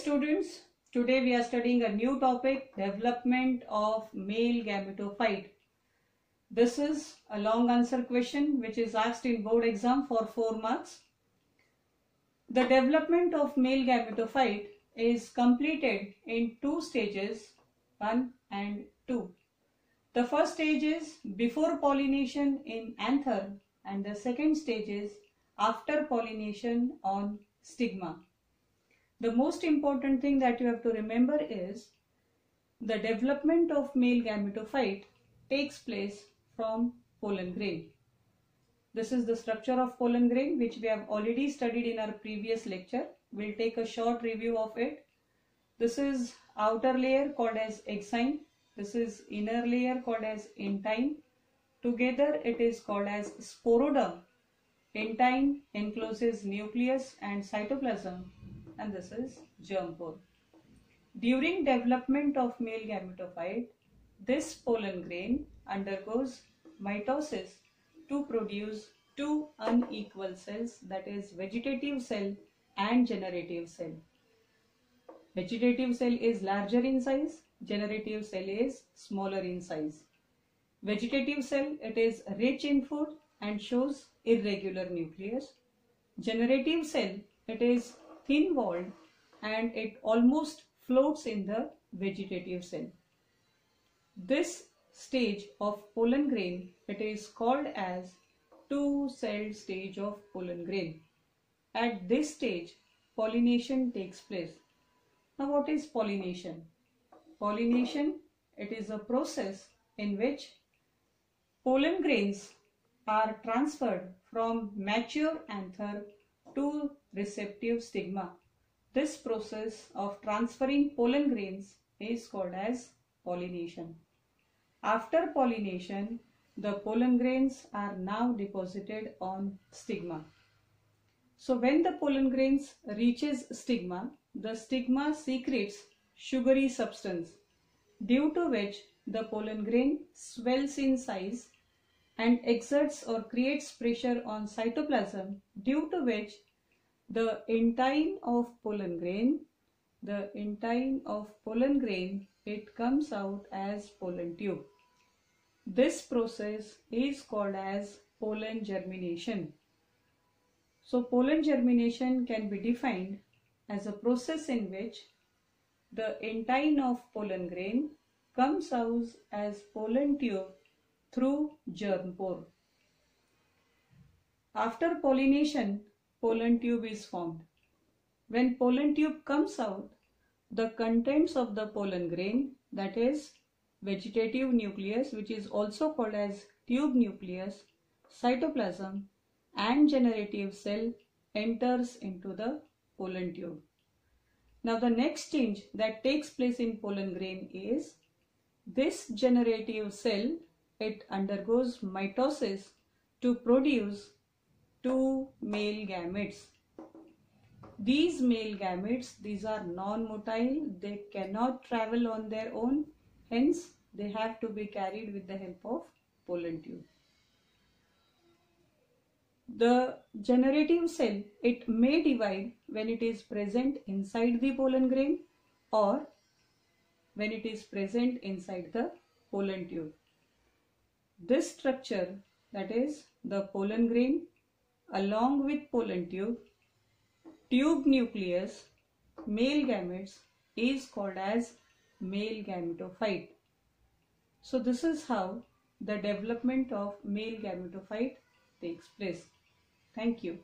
students, today we are studying a new topic, development of male gametophyte. This is a long answer question which is asked in board exam for 4 marks. The development of male gametophyte is completed in 2 stages, 1 and 2. The first stage is before pollination in anther and the second stage is after pollination on stigma. The most important thing that you have to remember is the development of male gametophyte takes place from pollen grain. This is the structure of pollen grain which we have already studied in our previous lecture. We'll take a short review of it. This is outer layer called as exine. This is inner layer called as intine. Together it is called as sporoderm. Intine encloses nucleus and cytoplasm, and this is germ pore. During development of male gametophyte, this pollen grain undergoes mitosis to produce 2 unequal cells, that is vegetative cell and generative cell. Vegetative cell is larger in size, generative cell is smaller in size. Vegetative cell, it is rich in food and shows irregular nucleus. Generative cell, it is thin walled and it almost floats in the vegetative cell. This stage of pollen grain, it is called as 2-celled stage of pollen grain. At this stage, pollination takes place. Now what is pollination? Pollination, it is a process in which pollen grains are transferred from mature anther to receptive stigma. This process of transferring pollen grains is called as pollination. After pollination, the pollen grains are now deposited on stigma. So when the pollen grains reaches stigma, the stigma secretes sugary substance, due to which the pollen grain swells in size and exerts or creates pressure on cytoplasm, due to which the intine of pollen grain, it comes out as pollen tube. This process is called as pollen germination. So pollen germination can be defined as a process in which the intine of pollen grain comes out as pollen tube through germ pore. After pollination, pollen tube is formed. When pollen tube comes out, the contents of the pollen grain, that is vegetative nucleus, which is also called as tube nucleus, cytoplasm and generative cell, enters into the pollen tube. Now the next change that takes place in pollen grain is this generative cell, it undergoes mitosis to produce 2 male gametes. These male gametes, these are non-motile, they cannot travel on their own, hence they have to be carried with the help of pollen tube. The generative cell, it may divide when it is present inside the pollen grain or when it is present inside the pollen tube. This structure, that is the pollen grain along with pollen tube, tube nucleus, male gametes, is called as male gametophyte. So this is how the development of male gametophyte takes place. Thank you.